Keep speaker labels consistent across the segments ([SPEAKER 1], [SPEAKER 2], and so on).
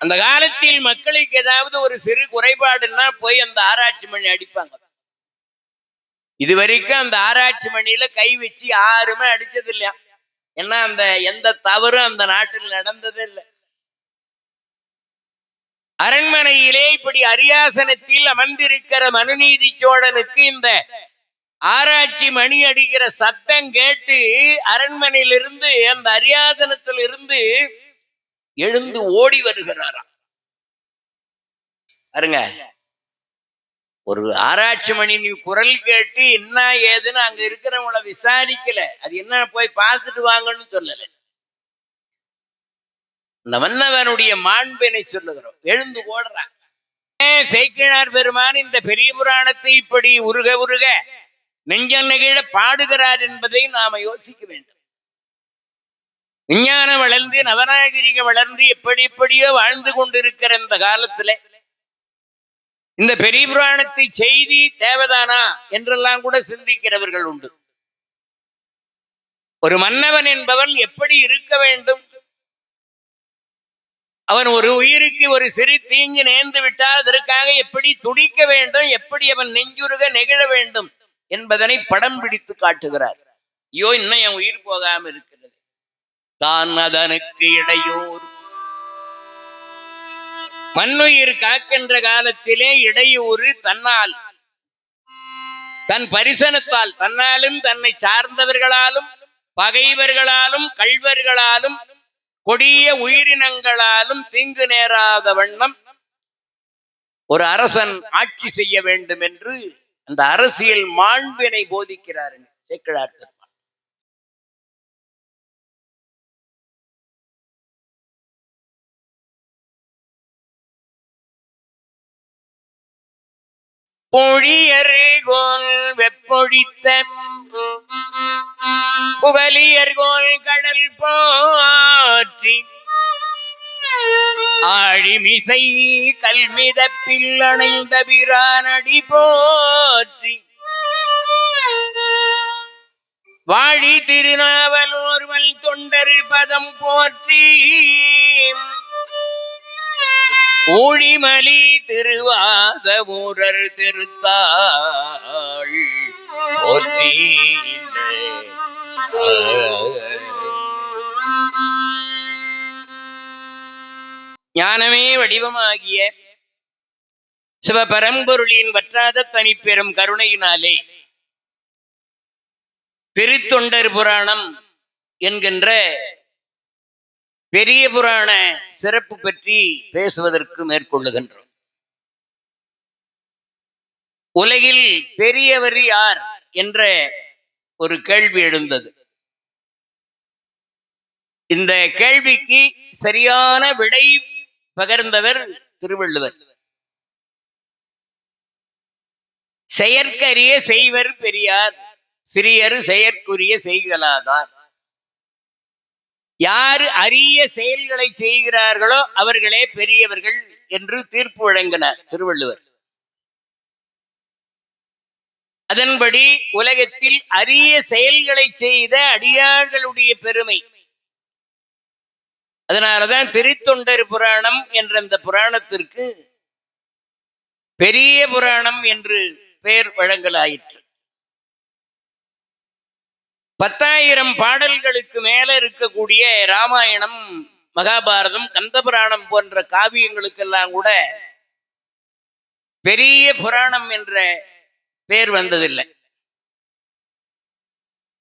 [SPEAKER 1] அந்த காலத்தில் மக்களுக்கு ஏதாவது ஒரு சிறு குறைபாடுன்னா போய் அந்த ஆராய்ச்சி மணி அடிப்பாங்க. இதுவரைக்கும் அந்த ஆராய்ச்சி மணியில கை வச்சு யாருமே அடிச்சது இல்லையா. ஏன்னா அந்த எந்த தவறும் அந்த நாட்டில் நடந்ததே இல்லை. அரண்மனையிலே இப்படி அரியாசனத்தில் அமர்ந்திருக்கிற மனுநீதி சோழனுக்கு இந்த ஆராய்ச்சி மணி அடிக்கிற சத்தம் கேட்டு அரண்மனையிலிருந்து அந்த அரியாசனத்தில் இருந்து எழுந்து ஓடி வருகிறாராம். பாருங்க, ஒரு ஆராய்ச்சி மணி நீ குரல் கேட்டு என்ன ஏதுன்னு அங்க இருக்கிறவங்கள விசாரிக்கல, அது என்ன போய் பார்த்துட்டு வாங்கன்னு சொல்லல. இந்த மன்னவனுடைய மாண்பினை சொல்லுகிறோம். எழுந்து ஓடுறான். சேக்கிழார் பெருமான் இந்த பெரிய புராணத்தை இப்படி உருக உருக நெஞ்சம் நெகிழ பாடுகிறார் என்பதை நாம யோசிக்க வேண்டும். விஞ்ஞானம் வளர்ந்து நவநாகரிகம் வளர்ந்து எப்படி எப்படியோ வாழ்ந்து கொண்டிருக்கிற இந்த காலத்துல இந்த பெரிய புராணத்தை செய்தி தேவதானா என்றெல்லாம் கூட சிந்திக்கிறவர்கள் உண்டு. ஒரு மன்னவன் என்பவன் எப்படி இருக்க வேண்டும், அவன் ஒரு உயிருக்கு ஒரு சிறு தீங்கு நேர்ந்து விட்டால் அதற்காக எப்படி துடிக்க வேண்டும், எப்படி அவன் நெஞ்சுருக நெகிழ வேண்டும் என்பதனை படம் பிடித்து காட்டுகிறார். ஐயோ, இன்னும் என் உயிர் போகாம இருக்கிறது, தான் அதனுக்கு இடையூறு. மண்ணுயிர் காக்கின்ற காலத்திலே இடையூறு தன்னால், தன் பரிசனத்தால், தன்னாலும் தன்னை சார்ந்தவர்களாலும் பகைவர்களாலும் கள்வர்களாலும் கொடிய உயிரினங்களாலும் தீங்கு நேராத வண்ணம் ஒரு அரசன் ஆட்சி செய்ய வேண்டும் என்று அந்த அரசியல் மாண்பினை போதிக்கிறார் சேக்கிழார் பெருமான். பொழியர்கோல் வெப்பொழித்த புகலியர்கோல் கடல் போற்றி ஆழிமிசை கல்மிதப்பில் அணைந்த பிரானடி போற்றி வாழி திருநாவலூர்வல் தொண்டர் பதம் போற்றி ஊழிமலி திருவாத ஊரர் திருத்தாள் போற்றி. ஞானமே வடிவமாகிய சிவபரம்பொருளின் வற்றாத தனிப்பெரும் கருணையினாலே திருத்தொண்டர் புராணம் என்கின்ற பெரிய புராண சிறப்பு பற்றி பேசுவதற்கு மேற்கொள்ளுகின்றோம். உலகில் பெரியவர் யார் என்ற ஒரு கேள்வி எழுந்தது. இந்த கேள்விக்கு சரியான விடை பகர்ந்தவர் திருவள்ளுவர். செயற்கரிய செய்வர் பெரியார், சிறியர் செயற்குரிய செய்கலாதார். யாரு அரிய செயல்களை செய்கிறார்களோ அவர்களே பெரியவர்கள் என்று தீர்ப்பு வழங்கினார் திருவள்ளுவர். அதன்படி உலகத்தில் அரிய செயல்களை செய்த அடியார்களுடைய பெருமை. அதனாலதான் திருத்தொண்டர் புராணம் என்ற அந்த புராணத்திற்கு பெரிய புராணம் என்று பெயர் வழங்கலாயிற்று. 10,000 பாடல்களுக்கு மேல இருக்கக்கூடிய ராமாயணம், மகாபாரதம், கந்தபுராணம் போன்ற காவியங்களுக்கெல்லாம் கூட பெரிய புராணம் என்ற பெயர் வந்ததில்லை.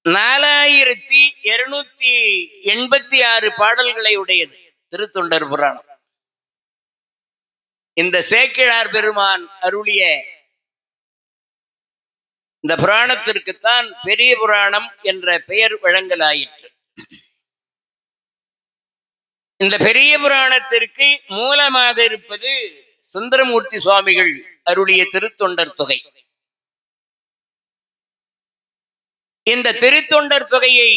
[SPEAKER 1] 4286 பாடல்களை உடையது திருத்தொண்டர் புராணம். இந்த சேக்கிழார் பெருமான் அருளிய இந்த புராணத்திற்குத்தான் பெரிய புராணம் என்ற பெயர் வழங்கலாயிற்று. இந்த பெரிய புராணத்திற்கு மூலமாக இருப்பது சுந்தரமூர்த்தி சுவாமிகள் அருளிய திருத்தொண்டர் தொகை. இந்த திருத்தொண்டர் தொகையை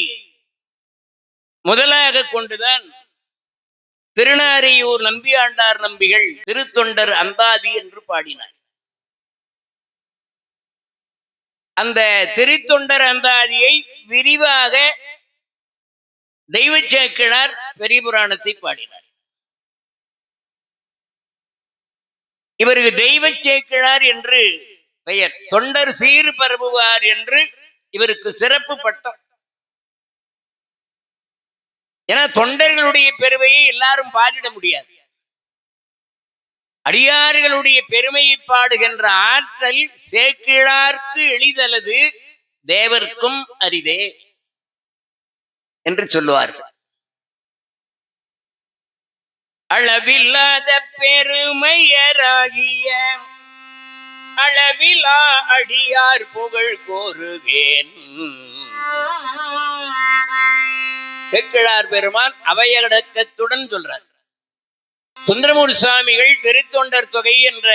[SPEAKER 1] முதலாக கொண்டுதான் திருநாரையூர் நம்பியாண்டார் நம்பிகள் திருத்தொண்டர் அந்தாதி என்று பாடினார். அந்த திருத்தொண்டர் அந்தாதியை விரிவாக தெய்வ சேக்கிழார் பெரிய புராணத்தை பாடினார். இவருக்கு தெய்வ சேக்கிழார் என்று பெயர். தொண்டர் சீர் பரவுவார் என்று இவருக்கு சிறப்பு பட்டம். ஏன்னா தொண்டர்களுடைய பெருமையை எல்லாரும் பாடிட முடியாது. அடியார்களுடைய பெருமையை பாடுகின்ற ஆற்றல் சேக்கிழார்க்கு எளிதலது, தேவர்க்கும் அரிதே என்று சொல்லுவார்கள். அளவில்லாத பெருமையராகிய அளவிலா அடியார் புகழ் கோருகேன். சேக்கிழார் பெருமான் அவையடக்கத்துடன் சொல்றார். சுந்தரமூர்த்தி சுவாமிகள் திருத்தொண்டர் தொகை என்ற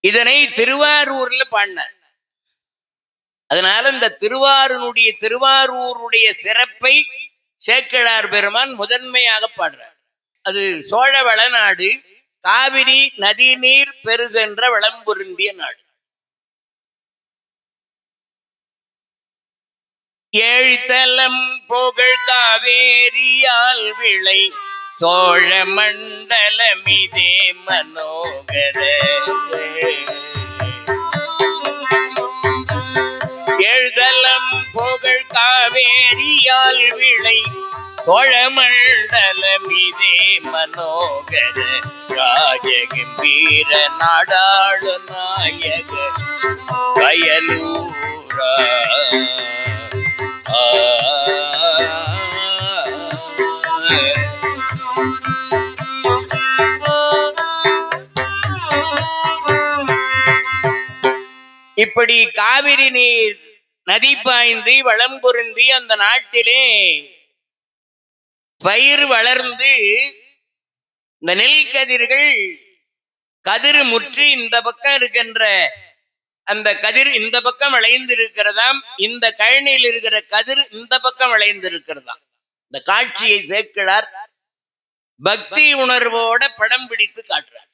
[SPEAKER 1] இதனை திருவாரூர்ல பாடினார். அதனால இந்த திருவாரூருடைய சிறப்பை சேக்கிழார் பெருமான் முதன்மையாக பாடுறார். அது சோழ வளநாடு, காவிரி நதி நீர் பெருகின்ற வளம்பொருந்திய நாடு. ஏழ்தலம் புகழ் காவேரியால் விளை சோழ மண்டலமிதே மனோகர. ஏழ்தலம் புகழ் காவேரியால் விளை சோழ மண்டலமிதே மனோகர. ராஜகம்பீர நாடாளு நாயக வயலூரா. இப்படி காவிரி நீர் நதி பாய்ந்து வளம் பொருந்தி அந்த நாட்டிலே பயிர் வளர்ந்து இந்த நெல் கதிர்கள் கதிர் முற்றி இந்த பக்கம் இருக்கின்ற அந்த கதிர் இந்த பக்கம் விளைந்து இருக்கிறதாம். இந்த கழனியில் இருக்கிற கதிர் இந்த பக்கம் விளைந்து இருக்கிறதாம். இந்த காட்சியை சேக்கிழார் பக்தி உணர்வோட படம் பிடித்து காட்டுறார்.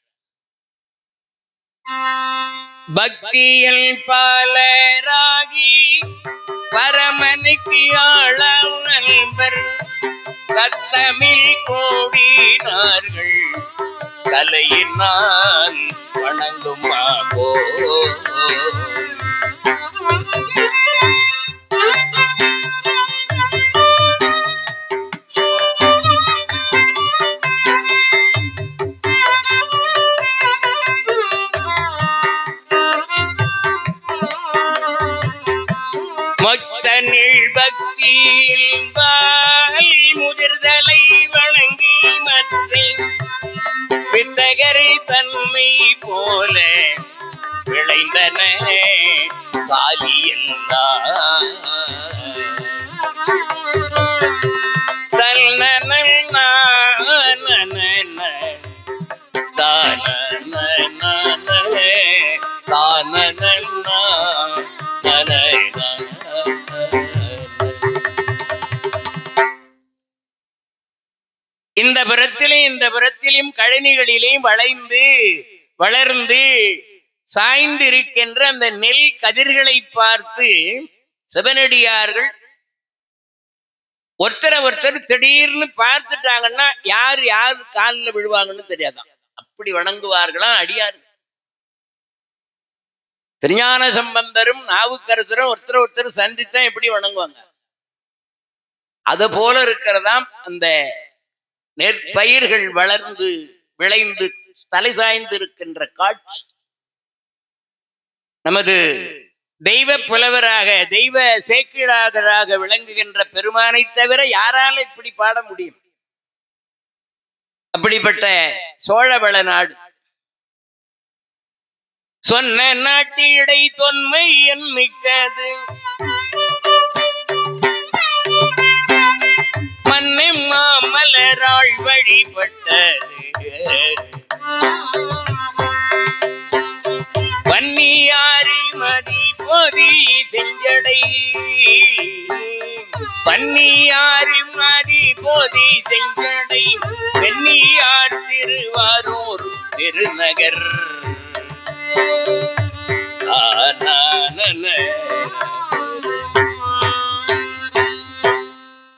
[SPEAKER 1] பக்தியில் பாலராகி பரமனுக்கு ஆளாம் நண்பர் தத்தமிழ் கோடினார்கள் கலையினால் வணங்கும் மாபோ. மொத்தனில் பக்தியில் பால் முதிர்தலை வணங்கி மற்றை வித்தகரை தன்மை போல விளைந்தன சாலியெல்லாம். இந்த புறத்திலும் கழனிகளிலேயும் வளர்ந்து சாய்ந்திருக்கின்ற அந்த நெல் கதிர்களை பார்த்து சிவனடியார்கள் ஒருத்தர் திடீர்னு பார்த்துட்டாங்கன்னா யார் காலில் விழுவாங்கன்னு தெரியாதான். அப்படி வணங்குவார்களாம் அடியார்கள். திருஞான சம்பந்தரும் நாவுக்கரசரும் ஒருத்தர் சந்தித்தா எப்படி வணங்குவாங்க. அது போல இருக்கிறதாம் அந்த நெற்பயிர்கள் வளர்ந்து விளைந்து தலை சாய்ந்து இருக்கின்ற காட்சி. நமது தெய்வ புலவராக தெய்வ சேக்கிழாராக விளங்குகின்ற பெருமானை தவிர யாரால இப்படி பாட முடியும்? அப்படிப்பட்ட சோழவள நாடு சொன்ன நாட்டிடை தொன்மை எண்ணிக்கது மண்ணை மாமலராள் வழிபட்டது பன்னியாரி மதி போதி செஞ்சடை பன்னியாரி மதி போதி செஞ்சடை பெண்ணியார் திருவாரூர் திருநகர்.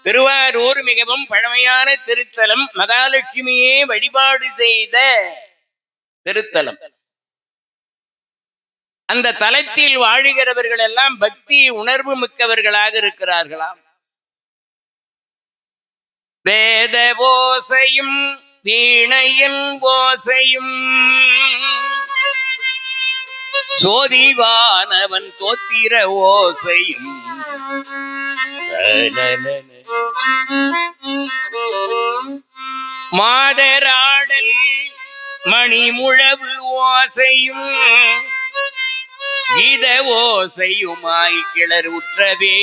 [SPEAKER 1] திருவாரூர் மிகவும் பழமையான திருத்தலம். மகாலட்சுமியே வழிபாடு செய்த திருத்தலம். அந்த தலத்தில் வாழுகிறவர்கள் எல்லாம் பக்தி உணர்வு மிக்கவர்களாக இருக்கிறார்களாம். வேத ஓசையும் வீணையின் ஓசையும் சோதிவானவன் தோத்திர ஓசையும் மாதராடல் மணிமுழவு ஓசையும் கீத ஓசையுமாய் கிளர் உற்றவே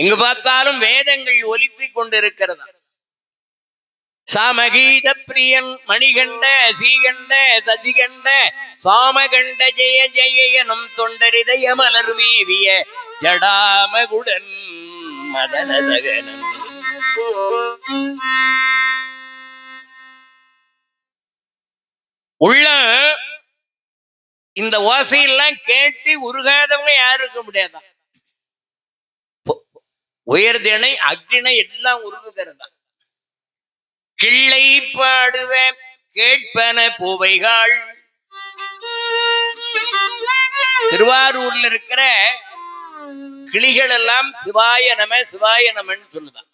[SPEAKER 1] இங்கு பார்த்தாலும் வேதங்கள் ஒலித்துக் கொண்டிருக்கிறதா. சாமகீத பிரியன் மணிகண்ட சீகண்ட சதிகண்ட சாமகண்ட ஜெய ஜெயனும் தொண்டரிதய மலர் மீவிய ஜடாமகுடன் மதனதகனன் உள்ள இந்த ஓசையெல்லாம் கேட்டு உருகாதவங்க யாரும் இருக்க முடியாதான். உயர்திணை அக்னிணை எல்லாம் உருகுகிறதா. கிள்ளை பாடுவேன் கேட்பன பூவைகள். திருவாரூர்ல இருக்கிற கிளிகள் எல்லாம் சிவாய நம சிவாய நமன்னு சொல்லுதான்.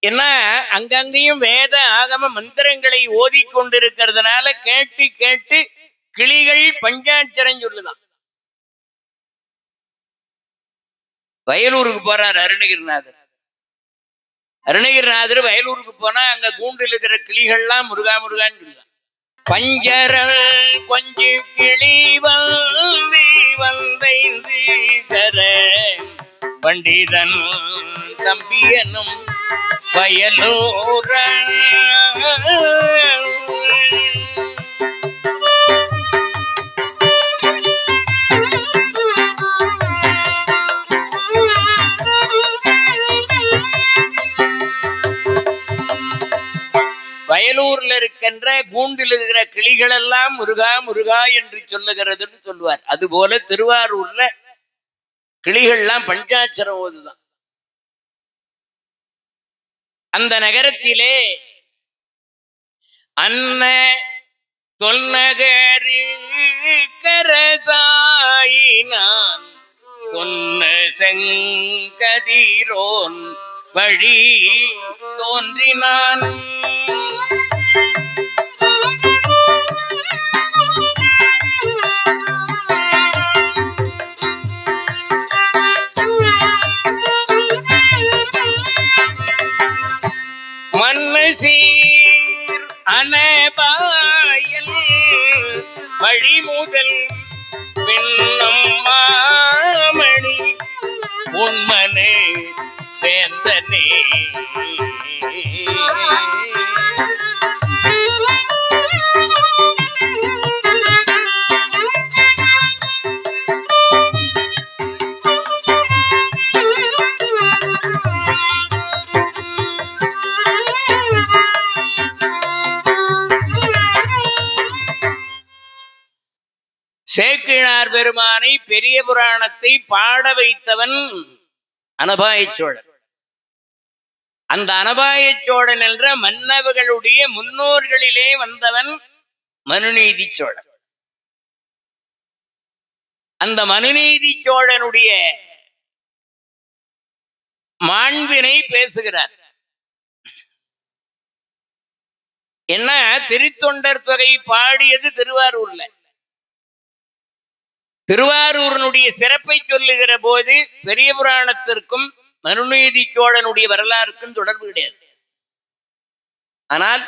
[SPEAKER 1] என்ன அங்கங்கேயும் வேத ஆகம மந்திரங்களை ஓதிக்கொண்டிருக்கிறதுனால கேட்டு கேட்டு கிளிகள் பஞ்சாட்சரம் சொல்லுதான். வயலூருக்கு போறார் அருணகிரிநாதர். அருணகிரிநாதர் வயலூருக்கு போனா அங்க கூண்டில் இருக்கிற கிளிகள்லாம் முருகா முருகான்னு சொல்லுதான். பஞ்சரல் கொஞ்சு கிளி வந்தைந்து தர பண்டிதன் தம்பியனும் வயலூர வயலூர்ல இருக்கின்ற கூண்டில் இருக்கிற கிளிகள் எல்லாம் முருகா முருகா என்று சொல்லுகிறதுன்னு சொல்லுவார். அதுபோல திருவாரூர்ல கிளிகள்லாம் பஞ்சாட்சரம் ஓதுதான். அந்த நகரத்திலே அன்ன தொன்னகரி கரசாயினான் தொன்ன செங்கதிரோன் வழி தோன்றினான். மன்னசீர் அனபாயல் வழிமுதல் பின்னம் மாமணி உன்மனே வேந்தனே சேக்கிழார் பெருமானை பெரிய புராணத்தை பாட வைத்தவன் அனபாயச் சோழன். அந்த அனபாயச் சோழன் என்ற மன்னவர்களுடைய முன்னோர்களிலே வந்தவன் மனுநீதி சோழன். அந்த மனுநீதி சோழனுடைய மாண்பினை பேசுகிறார். என்ன திருத்தொண்டர் தொகை பாடியது திருவாரூர்ல. திருவாரூரனுடைய சிறப்பை சொல்லுகிற போது பெரிய புராணத்திற்கும் மனுநீதி சோழனுடைய வரலாறுக்கும் தொடர்பு கிடையாது. ஆனால்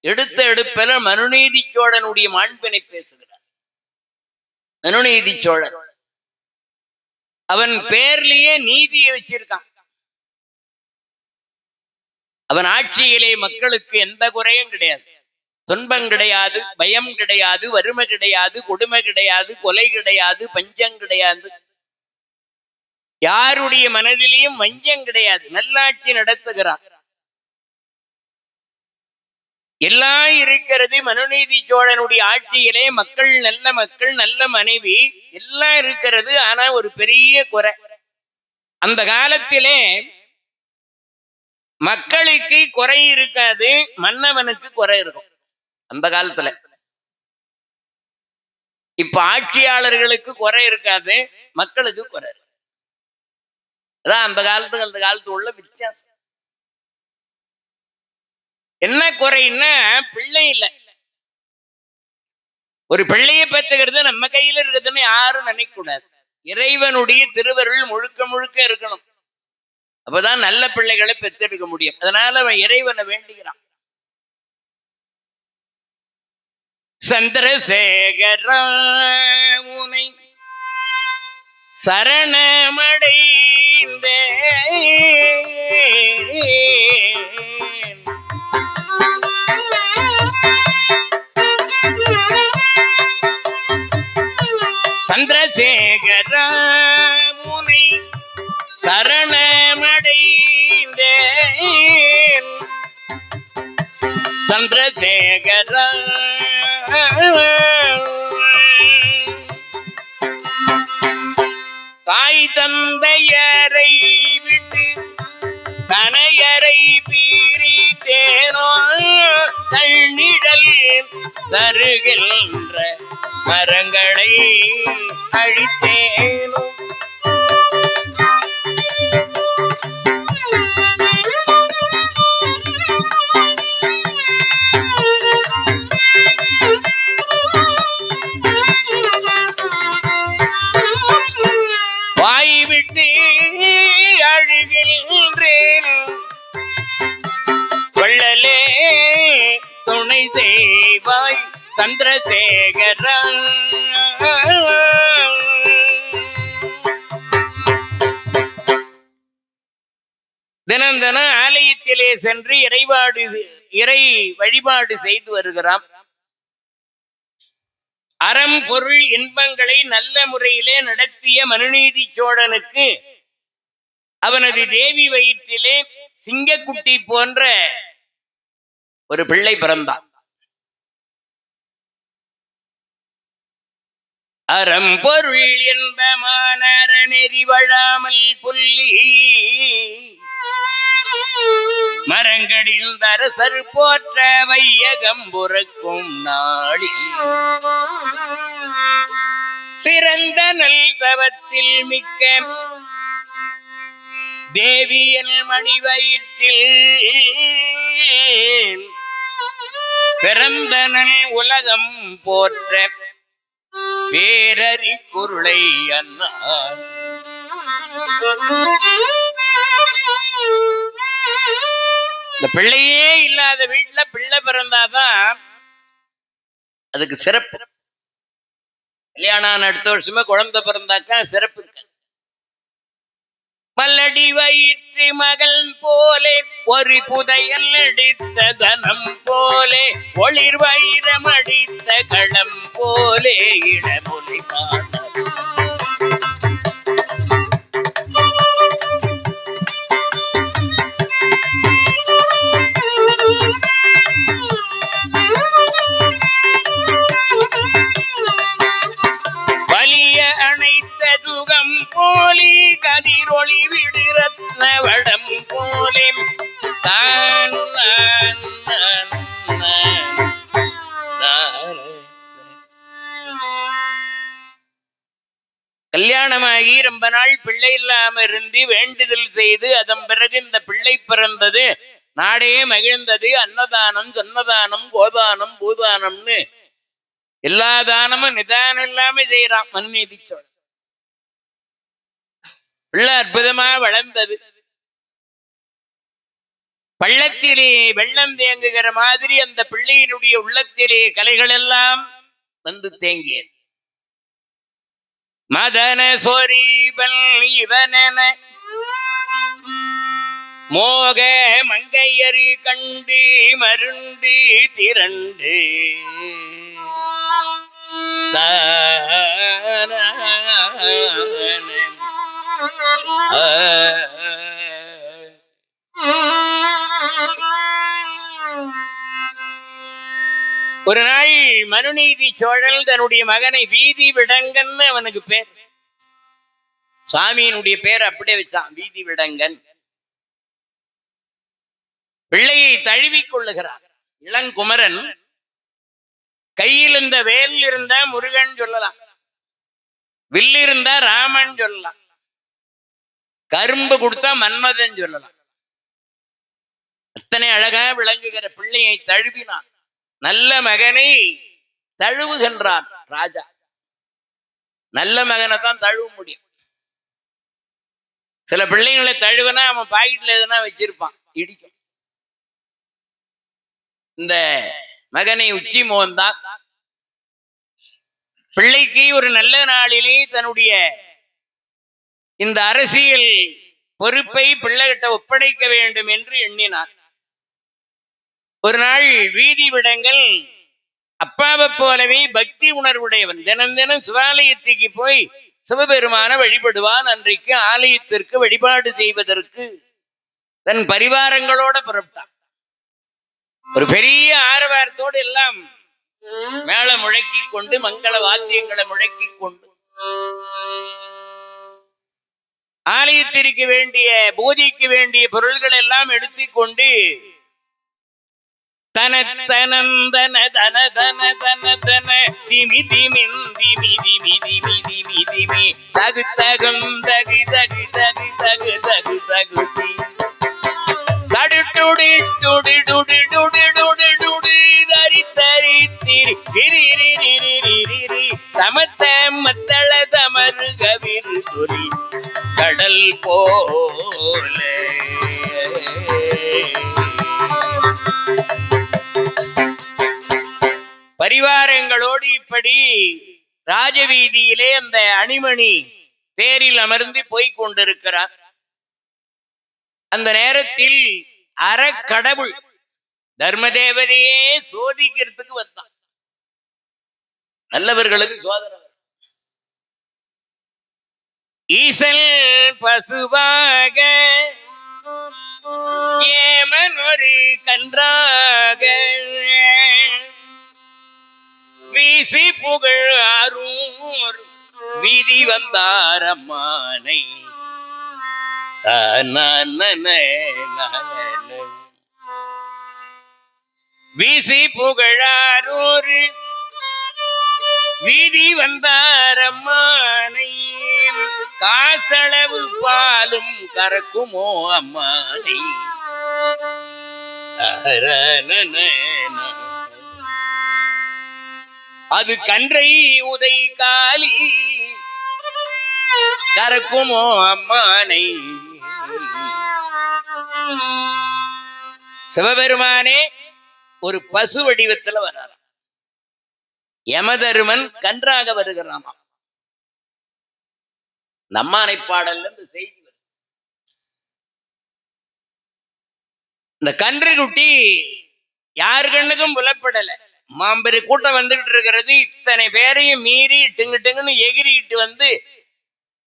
[SPEAKER 1] எடுத்த எடுப்பில் மனுநீதி சோழனுடைய மாண்பினை பேசுகிறார். மனுநீதி சோழன் அவன் பேர்லயே நீதியை வச்சிருக்கான். அவன் ஆட்சியிலே மக்களுக்கு எந்த குறையும் கிடையாது. துன்பம் கிடையாது, பயம் கிடையாது, வறுமை கிடையாது, கொடுமை கிடையாது, கொலை கிடையாது, பஞ்சம் கிடையாது. யாருடைய மனதிலேயும் வஞ்சம் கிடையாது. நல்லாட்சி நடத்துகிறான். எல்லாம் இருக்கிறது. மனுநீதி சோழனுடைய ஆட்சியிலே மக்கள் நல்ல மனைவி எல்லாம் இருக்கிறது. ஆனா ஒரு பெரிய குறை, அந்த காலத்திலே மக்களுக்கு குறை இருக்காது, மன்னவனுக்கு குறை இருக்கும். அந்த காலத்துல இப்ப ஆட்சியாளர்களுக்கு குறை இருக்காது, மக்களுக்கு குறை. அதான் அந்த காலத்து உள்ள வித்தியாசம். என்ன குறைன்னா பிள்ளை இல்ல. ஒரு பிள்ளையை பெற்றுக்கிறது நம்ம கையில இருக்குதுன்னு யாரும் நினைக்க கூடாது. இறைவனுடைய திருவருள் முழுக்க முழுக்க இருக்கணும். அப்பதான் நல்ல பிள்ளைகளை பெற்றெடுக்க முடியும். அதனால அவன் இறைவனை வேண்டுகிறான். சந்திரசேகர உனை சரணமடைந்தே சந்திரசேகர முனை சரணமடைந்தேன். சந்திரசேகர தாய் தந்தையரை விட்டு தனையரை பீரித்தேனோ தள்ளிடல் தருகின்ற மரங்களை அழித்தேனோ. வாய் விட்டு அழுகின்றேன், வள்ளலே துணை செய்வாய் சந்திரசேகர. தினம் தினம் ஆலயத்திலே சென்று இறை வழிபாடு செய்து வருகிறான். அறம் பொருள் இன்பங்களை நல்ல முறையிலே நடத்திய மனுநீதி சோழனுக்கு அவனது தேவி வயிற்றிலே சிங்கக்குட்டி போன்ற ஒரு பிள்ளை பிறந்தான். அறம் பொருள் என்பமான நெறி வழாமல் புள்ளி மரங்களில் அரசர் போற்ற வையகம் புறக்கும் நாளில் சிறந்த நல் தவத்தில் மிக்க தேவியன் மணி வயிற்றில் பிறந்த நல் உலகம் போற்ற பேரறி குருளை அன்னார். இந்த பிள்ளையே இல்லாத வீட்டுல பிள்ளை பிறந்தாதான் அதுக்கு சிறப்பு. கல்யாணம் அடுத்த வருஷமே குழந்தை பிறந்தாக்கா சிறப்பு இருக்கு. மல்லடி வயிற்று மகள் போலே ஒரு புதையல் அடித்த தனம் போலே ஒளிர் வைரம் அடித்த களம் போலே இடமொழி வலிய அணைத்த துகம் போலி கதிரொளி விடுரத்ன வடம் போலே தான் கல்யாணமாகி ரொம்ப நாள் பிள்ளை இல்லாம இருந்து வேண்டுதல் செய்து அதன் பிறகு இந்த பிள்ளை பிறந்தது. நாடே மகிழ்ந்தது. அன்னதானம், சொன்னதானம், கோதானம், பூதானம்னு எல்லா தானமும் நிதானம் இல்லாம செய்யறான் மனுநீதி சோழன். பிள்ளை அற்புதமா வளர்ந்தது. பள்ளத்திலே வெள்ளம் தேங்குகிற மாதிரி அந்த பிள்ளையினுடைய உள்ளத்திலே கலைகள் எல்லாம் வந்து தேங்கியது. மதன சொரீபல் இவனென மோக மங்கையரு கண்டு மருண்டு திரண்டு ஒரு நாள் மனுநீதி சோழன் தன்னுடைய மகனை வீதி விடங்கன்னு அவனுக்கு பேர், சுவாமியினுடைய பேர் அப்படியே வச்சான், வீதி விடங்கன். பிள்ளையை தழுவிக் கொள்ளுகிறார். இளங்குமரன் கையில் இந்த வேல் இருந்தா முருகன் சொல்லலாம், வில்லு இருந்தா ராமன் சொல்லலாம், கரும்பு கொடுத்தா மன்மதன் சொல்லலாம். அத்தனை அழகா விளங்குகிற பிள்ளையை தழுவினான். நல்ல மகனை தழுவுகின்றான் ராஜா. நல்ல மகனை தான் தழுவ முடியும். சில பிள்ளைங்களை தழுவனா அவன் பாக்கெட்ல எதுனா வச்சிருப்பான், இடிக்கும். இந்த மகனை உச்சி மோகன்தான் பிள்ளைக்கு ஒரு நல்ல நாளிலே தன்னுடைய இந்த அரசியல் பொறுப்பை பிள்ளைகிட்ட ஒப்படைக்க வேண்டும் என்று எண்ணினார். ஒரு நாள் வீதி விடங்கள் அப்பாவை போலவே பக்தி உணர்வுடையவன். தினம் தினம் சிவாலயத்துக்கு போய் சிவபெருமான வழிபடுவான். அன்றைக்கு ஆலயத்திற்கு வழிபாடு செய்வதற்கு தன் பரிவாரங்களோட புறப்பட்டான். ஒரு பெரிய ஆரவாரத்தோடு எல்லாம் மேள முழக்கி கொண்டு, மங்கள வாத்தியங்களை முழக்கி கொண்டு ஆலயத்திற்கு வேண்டிய பூஜைக்கு வேண்டிய பொருள்கள் எல்லாம் எடுத்துக்கொண்டு தன தனந்தன தன தன தன தன திமி திமின் திமி திமி திமி திமி திமி தகு தகும் தகு தகு தகு தகு தகு தகு தடு டுடி டுடி டுடி டுடி டுடி டுடி தரி தரி திரி திரி ரி ரி ரி ரி ரி தமத்த மத்தள தமரு கவிரு துரி கடல் போல. பரிவாரங்களோடு இப்படி ராஜவீதியிலே அந்த அணிமணி தேரில் அமர்ந்து போய்க் கொண்டிருக்கிறார். அந்த நேரத்தில் அறக்கடவுள் தர்மதேவதையே சோதிக்கிறதுக்கு வந்தான். நல்லவர்களுக்கு சோதனை. ஈசல் பசுவாக ஏமன் ஒரு கன்றாக வீசி புகழ் ஆரூர் வீதி வந்தார் அம்மானை. வீசி புகழாரூர் வீதி வந்தார் அம்மானை. காசளவு பாலும் கறக்குமோ அம்மானை. அது கன்றை உதை காலி கறக்குமோ அம்மானை. சிவபெருமானே ஒரு பசு வடிவத்துல வர்றார். யமதருமன் கன்றாக வருகிறாமா. நம்மானை பாடல்ல இந்த செய்தி வருது. இந்த கன்று குட்டி யாரு கண்ணுக்கும் புலப்படல. மாம்பெரு கூட்டம் வந்துகிட்டு இருக்கிறது. இத்தனை பேரையும் மீறி டிங்கு டிங்குன்னு எகிரிட்டு வந்து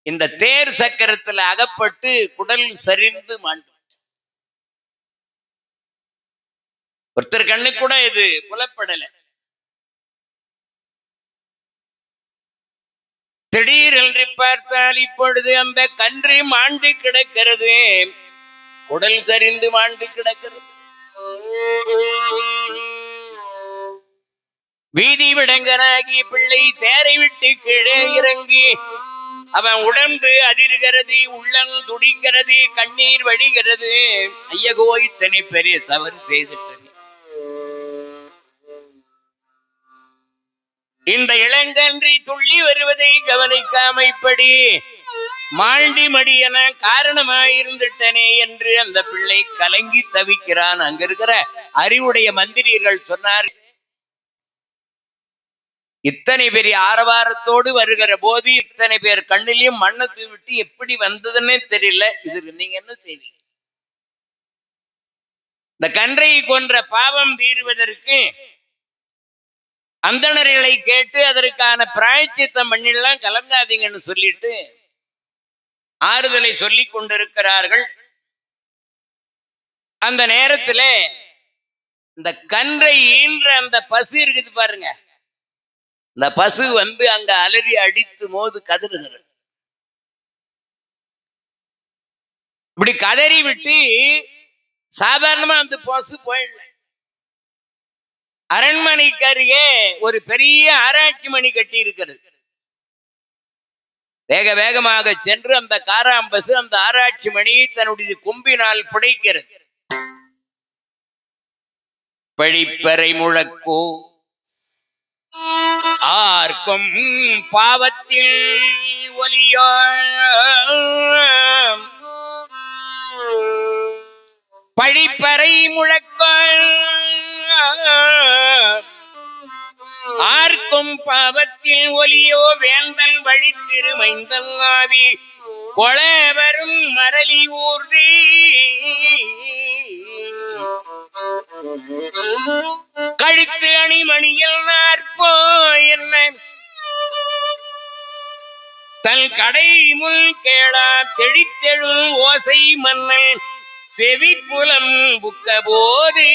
[SPEAKER 1] இந்த தேர் சக்கரத்துல அகப்பட்டு குடல் சரிந்து மாண்டு. ஒருத்தர் கண்ணு கூட இது புலப்படல. திடீரென்று பார்த்தால் இப்பொழுது அந்த கன்று மாண்டு கிடக்கிறது, குடல் சரிந்து மாண்டு கிடக்கிறது. வீதி விடங்கனாகி பிள்ளை தேரை விட்டு கீழே இறங்கி அவன் உடம்பு அதிர்கிறது, உள்ளம் துடிக்கிறது, கண்ணீர் வழிகிறது. ஐயகோ, இத்தனை பெரிய தவறு செய்துட்டேன். இந்த இளங்கன்றி துள்ளி வருவதை கவனிக்காம இப்படி மாண்டி மடியன காரணமாயிருந்துட்டனே என்று அந்த பிள்ளை கலங்கி தவிக்கிறான். அங்க இருக்கிற அறிவுடைய மந்திரிகள் சொன்னார், இத்தனை பெரிய ஆரவாரத்தோடு வருகிற போது இத்தனை பேர் கண்ணிலையும் மண்ணத்தை விட்டு எப்படி வந்ததுன்னே தெரியல. இதுக்கு நீங்க என்ன செய்வீங்க? இந்த கன்றை கொன்ற பாவம் தீருவதற்கு அந்தணர்களை கேட்டு அதற்கான பிராயச்சித்தம் பண்ணிடலாம், கலங்காதீங்கன்னு சொல்லிட்டு ஆறுதலை சொல்லி கொண்டிருக்கிறார்கள். அந்த நேரத்தில் இந்த கன்றை ஈன்ற அந்த பசு இருக்குது பாருங்க, இந்த பசு அங்க அலறி அடித்து மோது கதறுகிறது. இப்படி கதறி விட்டு சாதாரணமா அந்த பசு போயிடல. அரண்மனைக்கு அருகே ஒரு பெரிய ஆராய்ச்சி மணி கட்டி இருக்கிறது. வேக வேகமாக சென்று அந்த காராம்பசு அந்த ஆராய்ச்சி மணியை தன்னுடைய கொம்பினால் புடைக்கிறது. பழிப்பறை முழக்கோ ஆர்க்கும் பாவத்தில் ஒலியோ பழிப்பறை முழக்கோ ஆர்க்கும் பாவத்தில் ஒலியோ வேந்தன் வழித்திருமைந்தன் ஆவி கொளவரும் மரளி ஊர்தி கழுத்து அணிமணியில் நாற்போ என்ன தன் கடை முள் கேளா தெளித்தெழும் ஓசை மன்னன் செவி புலம் புக்க போது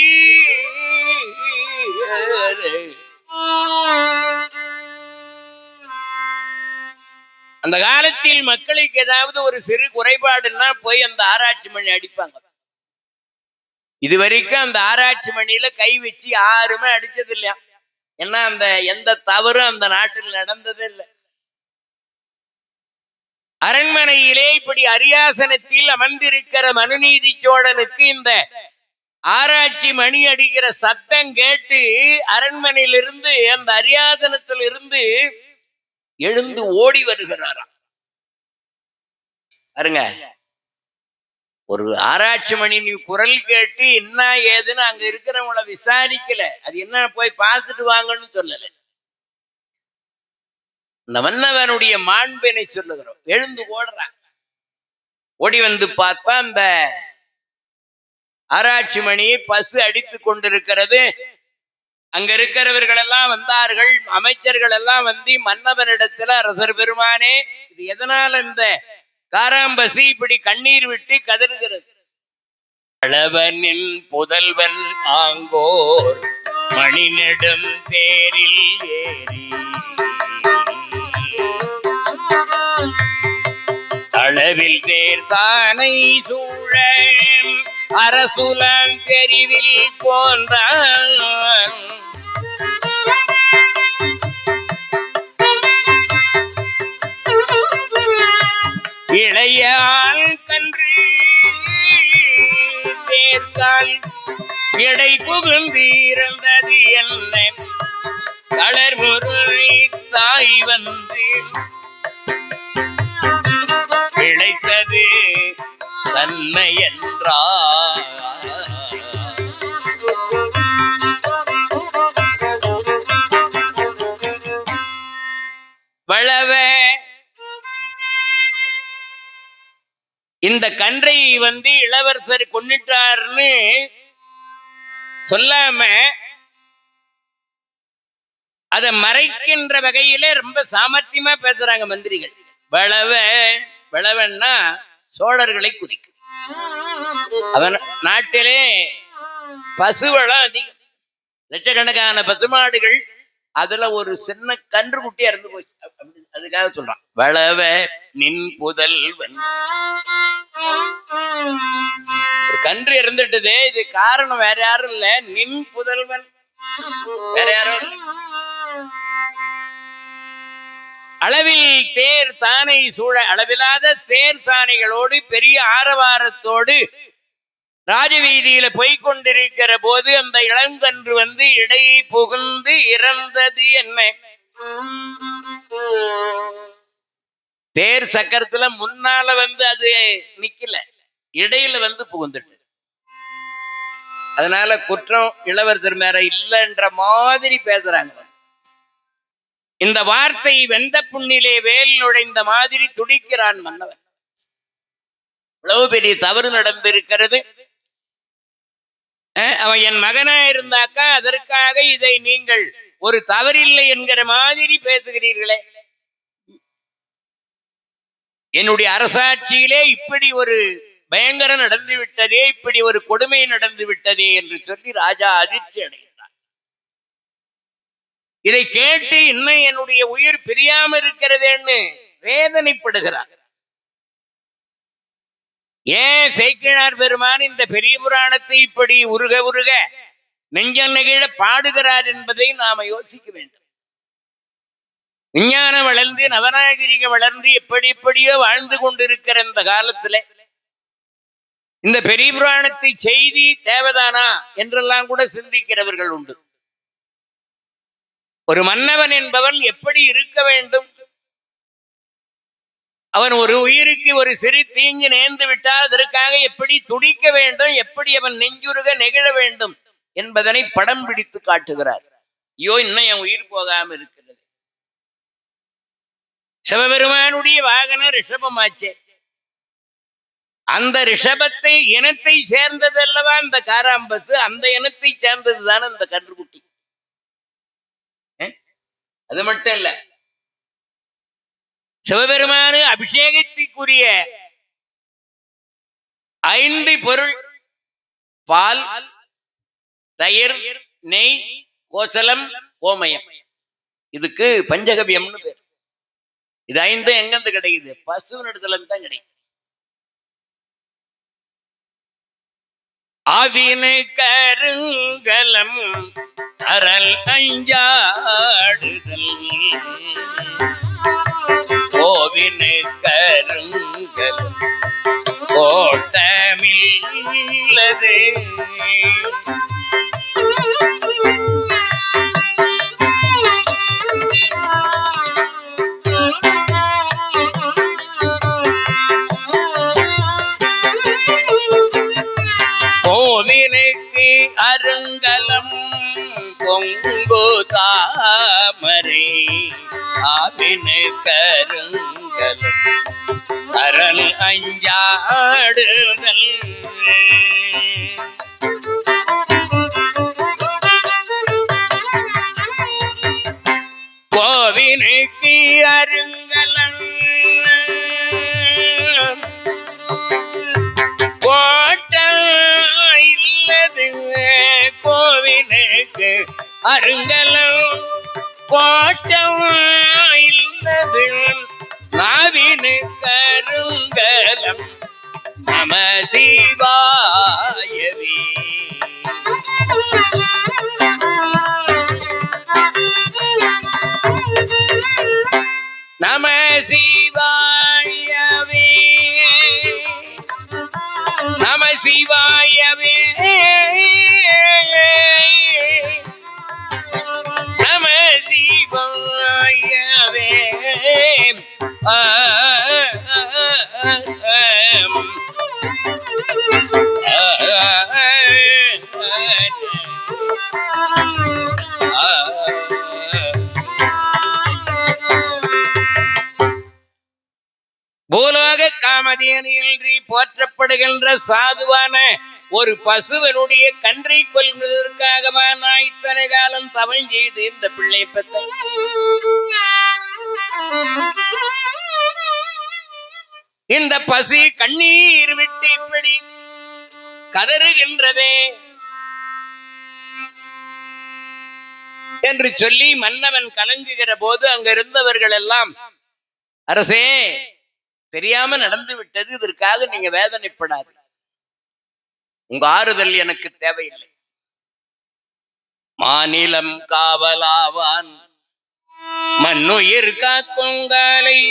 [SPEAKER 1] அந்த காலத்தில் மக்களுக்கு ஏதாவது ஒரு சிறு குறைபாடுன்னா போய் அந்த ஆராய்ச்சி மணி அடிப்பாங்க. இதுவரைக்கும் அந்த ஆராய்ச்சி மணியில கை வச்சு யாருமே அடிச்சது இல்லையா. ஏன்னா அந்த எந்த தவறும் அந்த நாட்டில் நடந்ததே இல்லை. அரண்மனையிலே இப்படி அரியாசனத்தில் அமர்ந்திருக்கிற மனுநீதி சோழனுக்கு இந்த ஆராய்ச்சி மணி அடிக்கிற சத்தம் கேட்டு அரண்மனையிலிருந்து அந்த அரியாசனத்தில் இருந்து எழுந்து ஓடி வருகிறாராம். பாருங்க, ஒரு ஆராய்ச்சி மணி நீ குரல் கேட்டு என்ன ஏதுன்னு அங்க இருக்கிறவங்கள விசாரிக்கல, அது என்ன போய் பார்த்துட்டு வாங்கன்னு சொல்லல. இந்த மன்னவனுடைய மாண்பினை சொல்லுகிறோம். எழுந்து ஓடுறான். ஓடி வந்து பார்த்தா அந்த ஆராய்ச்சி மணியை பசு அடித்து கொண்டிருக்கிறது. அங்க இருக்கிறவர்கள் எல்லாம் வந்தார்கள். அமைச்சர்கள் எல்லாம் வந்து மன்னவனிடத்துல, அரசர் பெருமானே, இது எதனால இந்த காராம்பசி இப்படி கண்ணீர் விட்டு கதறுகிறது? அளவனின் புதல்வன் ஆங்கோர் மணிநெடும் தேரில் ஏறி அளவில் தேர் தானை சூழ அரசுலம் தெரிவில் போன்றான் இளையால் கன்று தேர்கால் இடை புகுந்திருந்தது என்ன களர்முறை தாய் வந்து இழைத்தது தன்மை என்றார். வளவ இந்த கன்றை வந்து இளவரசர் கொன்னிட்டார்னு சொல்லாம அதை மறைக்கின்ற வகையில ரொம்ப சாமர்த்தியமா பேசுறாங்க மந்திரிகள். வளவ வளவன்னா சோழர்களை குறிக்கும். அவன் நாட்டிலே பசுவளம் அதிகம், லட்சக்கணக்கான பசுமாடுகள், அதுல ஒரு சின்ன கன்று குட்டி இறந்து போச்சு. அதுக்காக சொல்றான் வளவ நின் புதல்வன். ஒரு கன்று இறந்துட்டதே, இது காரணம் வேற யாரும் இல்ல, நின் புதல்வன், வேற யாரும் இல்லை. அளவில் தேர் தானை சூழ, அளவில்லாத தேர் சானைகளோடு பெரிய ஆரவாரத்தோடு ராஜவீதியில போய்கொண்டிருக்கிற போது அந்த இளங்கன்று வந்து இடை புகுந்து இறந்தது என்ன? தேர் சக்கரத்துல முன்னால வந்து அது நிக்கல, இடையில வந்து புகுந்துட்டு. அதனால குற்றம் இளவரசர் மேல இல்லைன்ற மாதிரி பேசுறாங்க. இந்த வார்த்தை வெந்த புண்ணிலே வேல் நுழைந்த மாதிரி துடிக்கிறான் மன்னவன். இவ்வளவு பெரிய தவறு நடந்திருக்கிறது. அவன் என் மகனா இருந்தாக்கா அதற்காக இதை நீங்கள் ஒரு தவறில்லை என்கிற மாதிரி பேசுகிறீர்களே. என்னுடைய அரசாட்சியிலே இப்படி ஒரு பயங்கரம் நடந்து விட்டதே, இப்படி ஒரு கொடுமை நடந்து விட்டதே என்று சொல்லி ராஜா அதிர்ச்சி அடைந்தார். இதை கேட்டு இன்னும் என்னுடைய உயிர் பிரியாம இருக்கிறதேன்னு வேதனைப்படுகிறார். ஏன் சேக்கிழார் பெருமான் இந்த பெரிய புராணத்தை இப்படி உருக உருக நெஞ்சம் நெகிழ பாடுகிறார் என்பதை நாம யோசிக்க வேண்டும். விஞ்ஞானம் வளர்ந்து நவநாகரிகம் வளர்ந்து எப்படி எப்படியோ வாழ்ந்து கொண்டிருக்கிற இந்த காலத்துல இந்த பெரிய புராணத்தை செய்தி தேவதானா என்றெல்லாம் கூட சிந்திக்கிறவர்கள் உண்டு. ஒரு மன்னவன் என்பவன் எப்படி இருக்க வேண்டும், அவன் ஒரு உயிருக்கு ஒரு சிறு தீங்கு நேர்ந்து விட்டால் அதற்காக எப்படி துடிக்க வேண்டும், எப்படி அவன் நெஞ்சுருக நெகிழ வேண்டும் என்பதனை படம் பிடித்து காட்டுகிறார். ஐயோ, இன்னும் என் உயிர் போகாம இருக்கிறது. சிவபெருமானுடைய வாகனம் ரிஷபமாச்சே. அந்த ரிஷபத்தை இனத்தை சேர்ந்தது அல்லவா இந்த காராம்பசு, அந்த இனத்தை சேர்ந்ததுதானே இந்த கன்றுக்குட்டி. அது மட்டும் இல்ல, சிவபெருமானு அபிஷேகத்திற்குரிய 5 பொருள் பால், தயிர், நெய், கோசலம், கோமயம். இதுக்கு பஞ்சகவியம்னு பேர். இது 5 எங்கிருந்து கிடைக்குது? பசுவினிடத்துல தான் கிடைக்குது. ஆவினை கருங்கலம் அரல் அஞ்சாடுதல், கோவினை கருங்கலம் கோட்டமில்லது, கோவினுக்கு அருங்கலம் பொங்கு தாமரை, ஆவினு கருங்கலம் அரண் அஞ்சாடுதல், கோவினுக்கு அருங்கலம் கோவினுக்கு அருங்கலம் கோட்டம் இல்லது, நாவினு கருங்கலம் நம சிவாயவே. நம சிவாயவே, நம சிவாயவே, நம சிவாயவே. பூலோக காமதேனின்றி போற்றப்படுகின்ற சாதுவான ஒரு பசுவனுடைய கன்றை கொல்வதற்காகவா நான் இத்தனை காலம் தவம் செய்து இந்த பிள்ளை பெற்ற? இந்த பசு கண்ணீர் விட்டு இப்படி கதறுகின்றதே என்று சொல்லி மன்னவன் கலங்குகிற போது அங்க இருந்தவர்கள் எல்லாம், அரசே, தெரியாம நடந்து விட்டது, இதற்காக நீங்க வேதனைப்படாது, உங்க ஆறுதல் எனக்கு தேவையில்லை. மாநிலம் காவலாவான் மண்ணுயிர் காக்குங்காலை,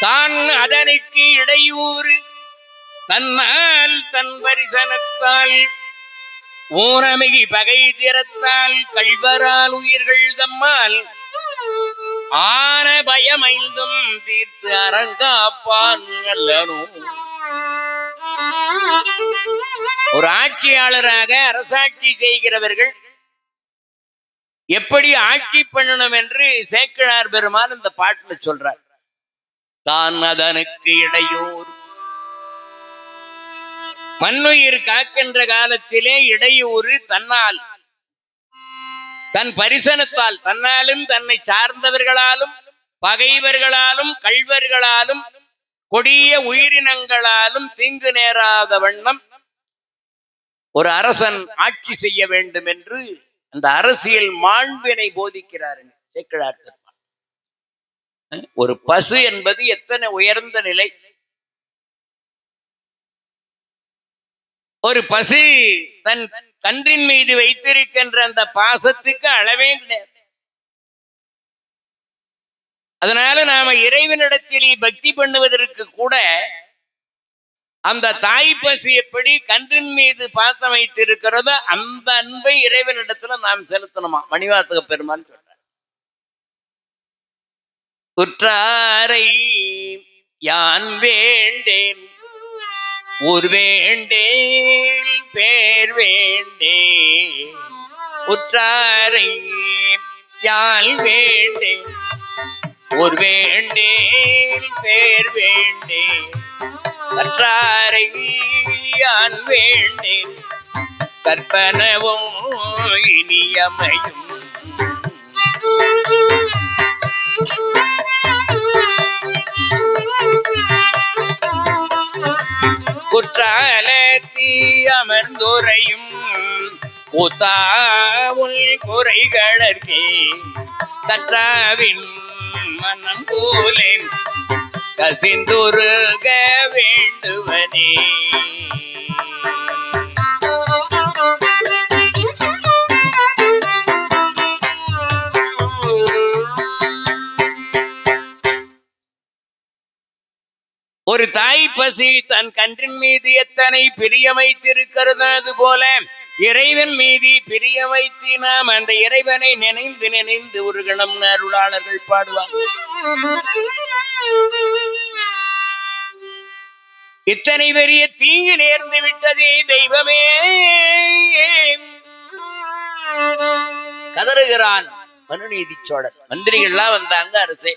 [SPEAKER 1] தான் அதனுக்கு இடையூறு தன்னால் தன் பரிசனத்தால் ஊனமிகி பகை திறத்தால் கள்வரால் உயிர்கள் தம்மால் ஆன பயமைந்தும் தீர்த்து அரங்காப்பான் அல்லனோ. ஒரு ஆட்சியாளராக அரசாட்சி செய்கிறவர்கள் எப்படி ஆட்சி பண்ணணும் என்று சேக்கிழார் பெருமான் இந்த பாட்டுல சொல்றார். தான் அதனுக்கு இடையூறு, மண்ணுயிர் காக்கின்ற காலத்திலே இடையூறு தன்னால் தன் பரிசனத்தால், தன்னாலும் தன்னை சார்ந்தவர்களாலும் பகைவர்களாலும் கள்வர்களாலும் கொடிய உயிரினங்களாலும் தீங்கு நேராத வண்ணம் ஒரு அரசன் ஆட்சி செய்ய வேண்டும் என்று அந்த அரசியல் மாண்பினை போதிக்கிறாருங்க சேக்கிழார் பெருமான். ஒரு பசு என்பது எத்தனை உயர்ந்த நிலை. ஒரு பசு தன் கன்றின் மீது வைத்திருக்கின்ற அந்த பாசத்துக்கு அளவே கிடையாது. அதனால நாம இறைவனிடத்தில் பக்தி பண்ணுவதற்கு கூட அந்த தாய் பசு எப்படி கன்றின் மீது பாசம் வைத்திருக்கிறதோ அந்த அன்பை இறைவனிடத்துல நாம் செலுத்தணுமா. மணிவாசக பெருமான் சொல்றார், உற்றாரை யான் வேண்டேன் ஊர் வேண்டேன் பேர் வேண்டேன். உற்றாரை யான் வேண்டேன் ஊர் வேண்டேன் பேர் வேண்டேன். கற்றாரை யான் வேண்டேன் கற்பனவும் இனியமையும். குற்றாலத்தீ அமர்ந்துரையும் கூத்தாவுள் குறைகளற்கே கற்றாவின் மனம் போலேன் கசிந்துருக வேண்டுவனே. ஒரு தாய் பசி தன் கன்றின் மீது எத்தனை பிரியம் வைத்திருக்கிறது, அது போல இறைவன் மீது பிரியம் வைத்து நாம் அந்த இறைவனை நினைந்து நினைந்து ஒரு கணம் அருளாளர்கள் பாடுவாங்க. இத்தனை பெரிய தீங்கு நேர்ந்து விட்டதே தெய்வமே கதறுகிறான் மனுநீதி சோழன். மந்திரிகள்லாம் வந்தாங்க, அரசே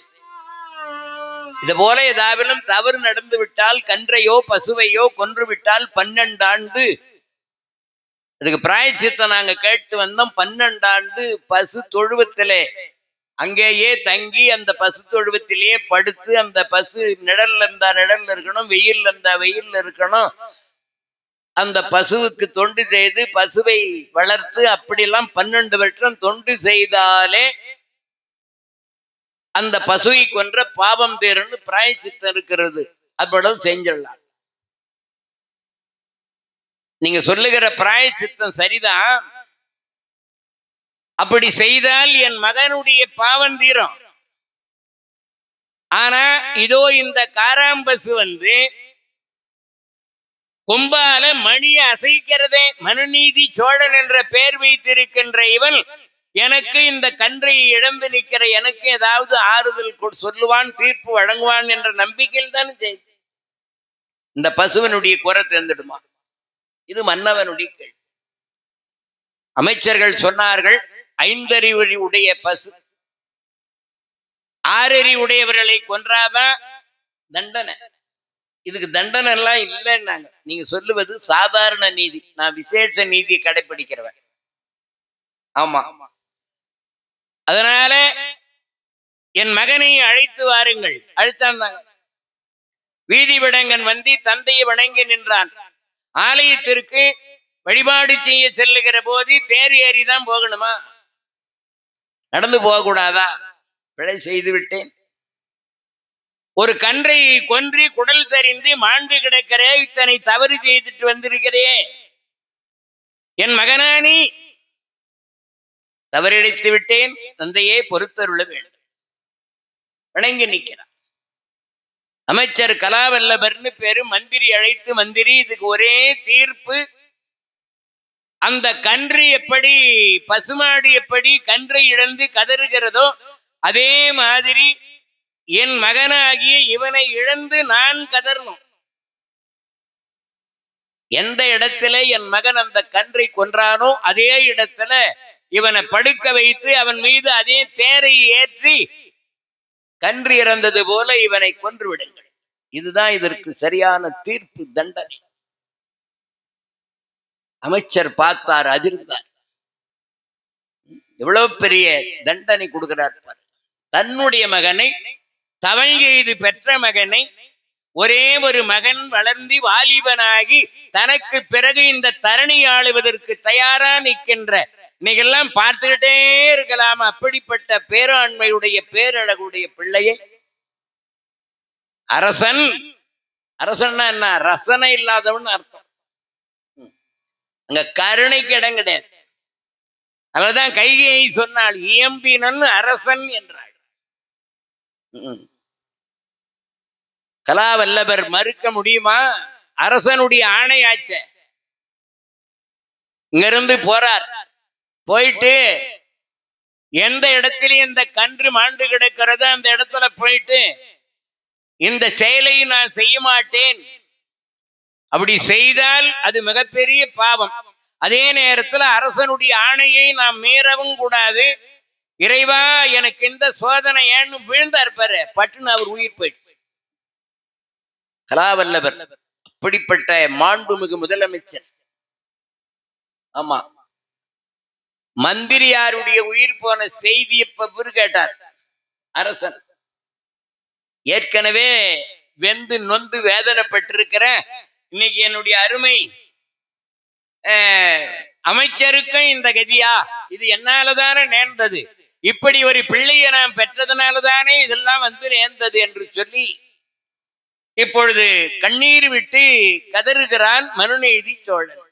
[SPEAKER 1] இது போல ஏதாவிலும் தவறு நடந்து விட்டால் கன்றையோ பசுவையோ கொன்று விட்டால் 12 ஆண்டு அதுக்கு பிராயச்சித்தம் நாங்க கேட்டு வந்தோம். 12 ஆண்டு பசு தொழுவத்திலே அங்கேயே தங்கி அந்த பசு தொழுவத்திலேயே படுத்து அந்த பசு நிழல்ல இருந்தா நிழல்ல இருக்கணும், வெயில்ல இருந்தா வெயில்ல இருக்கணும். அந்த பசுவுக்கு தொண்டு செய்து பசுவை வளர்த்து அப்படிலாம் 12 வருஷம் தொண்டு செய்தாலே அந்த பசுவை கொன்ற பாவம் தேருன்னு பிராயச்சித்தம் இருக்கிறது. அப்படி செஞ்சிடலாம். நீங்க சொல்லுகிற பிராயச்சித்தம் சரிதான். அப்படி செய்தால் என் மகனுடைய பாவம் தீரும். ஆனா இதோ இந்த காராம்பசு கொம்பால மணியை அசைக்கிறதே. மனுநீதி சோழன் என்ற பெயர் வைத்திருக்கின்ற இவன் எனக்கு இந்த கன்றை இழந்து நிற்கிற எனக்கு ஏதாவது ஆறுதல் சொல்லுவான், தீர்ப்பு வழங்குவான் என்ற நம்பிக்கையில் தான் செய்து இந்த பசுவனுடைய குறை தேர்ந்துடுமா. இது மன்னவனுடைய கேள்வி. அமைச்சர்கள் சொன்னார்கள், 5 அறிவு உடைய பசு 6 அறிவு உடையவர்களை கொன்றாதான் தண்டனை. இதுக்கு தண்டனை எல்லாம் இல்லைன்னாங்க. நீங்க சொல்லுவது சாதாரண நீதி, நான் விசேஷ நீதியை கடைபிடிக்கிறவன். ஆமா, அதனால என் மகனை அழைத்து வாருங்கள். அழைத்தாங்க. வீதி விடங்கன் தந்தையை வணங்கி நின்றான். ஆலயத்திற்கு வழிபாடு செய்ய செல்லுகிற போது தேர் ஏறிதான் போகணுமா, நடந்து போகக்கூடாதா? பிழை செய்து விட்டேன். ஒரு கன்றை கொன்றி குடல் தெரிந்து மாண்டு கிடக்கிறே, இத்தனை தவறு செய்துட்டு வந்திருக்கிறே, என் மகனானி தவறிழைத்து விட்டேன், தந்தையே பொறுத்தருள வேண்டும். வணங்கி நிற்கிறான். அமைச்சர் கலாவல்லபர்னு பேரு. மந்திரி அழைத்து, மந்திரி இதுக்கு ஒரே தீர்ப்பு, அந்த கன்று எப்படி பசுமாடு எப்படி கன்றை இழந்து கதறுகிறதோ அதே மாதிரி என் மகனாகிய இவனை இழந்து நான் கதறணும். எந்த இடத்துல என் மகன் அந்த கன்றை கொன்றானோ அதே இடத்துல இவனை படுக்க வைத்து அவன் மீது அதே தேரை ஏற்றி கன்று இறந்தது போல இவனை கொன்று விடுங்கள். இதுதான் இதற்கு சரியான தீர்ப்பு, தண்டனை. அமைச்சர் பார்த்தார், அதிர்ந்தார். எவ்வளவு பெரிய தண்டனை கொடுக்கிறார். தன்னுடைய மகனை, தவழ்கெய்து பெற்ற மகனை ஒரே ஒரு மகன் வளர்ந்து வாலிபனாகி தனக்கு பிறகு இந்த தரணி ஆளுவதற்கு தயாரா நிற்கின்ற இன்னைக்கெல்லாம் பார்த்துக்கிட்டே இருக்கலாம். அப்படிப்பட்ட பேராண்மையுடைய பேரழகுடைய பிள்ளையை அரசன். அரசன்னா என்ன? ரசனை இல்லாதவன் அர்த்தம். அங்க கருணைக்கு இடம் கிடையாது. அவர்தான் கைகையை சொன்னாள், இயம்பினன் அரசன் என்றாள். கலாவல்லவர் மறுக்க முடியுமா? அரசனுடைய ஆணையாச்ச. இங்கிருந்து போறார். போயிட்டு எந்த இடத்திலே இந்த கன்று மாண்டு கிடக்கிறதோ அந்த இடத்துல போயிட்டு இந்த செயலை நான் செய்ய மாட்டேன், அப்படி செய்தால் அது மிகப்பெரிய பாவம். அதே நேரத்தில் அரசனுடைய ஆணையை நாம் மீறவும் கூடாது. இறைவா எனக்கு இந்த சோதனை ஏன்னு விழுந்தார் பாரு, பட்டுன்னு அவர் உயிர் போயிடுச்சு. கலாவல்லவர் அப்படிப்பட்ட மாண்புமிகு முதலமைச்சர். ஆமா, மந்திரியாருடைய உயிர் போன செய்தியை கேட்டார் அரசன். ஏற்கனவே வெந்து நொந்து வேதனைப்பட்டிருக்கிற இன்னைக்கு என்னுடைய அருமை அமைச்சருக்கும் இந்த கதியா? இது என்னாலதானே நேர்ந்தது, இப்படி ஒரு பிள்ளையை நான் பெற்றதனாலதானே இதெல்லாம் வந்து நேர்ந்தது என்று சொல்லி இப்பொழுது கண்ணீர் விட்டு கதறுகிறான் மனுநீதி சோழன்.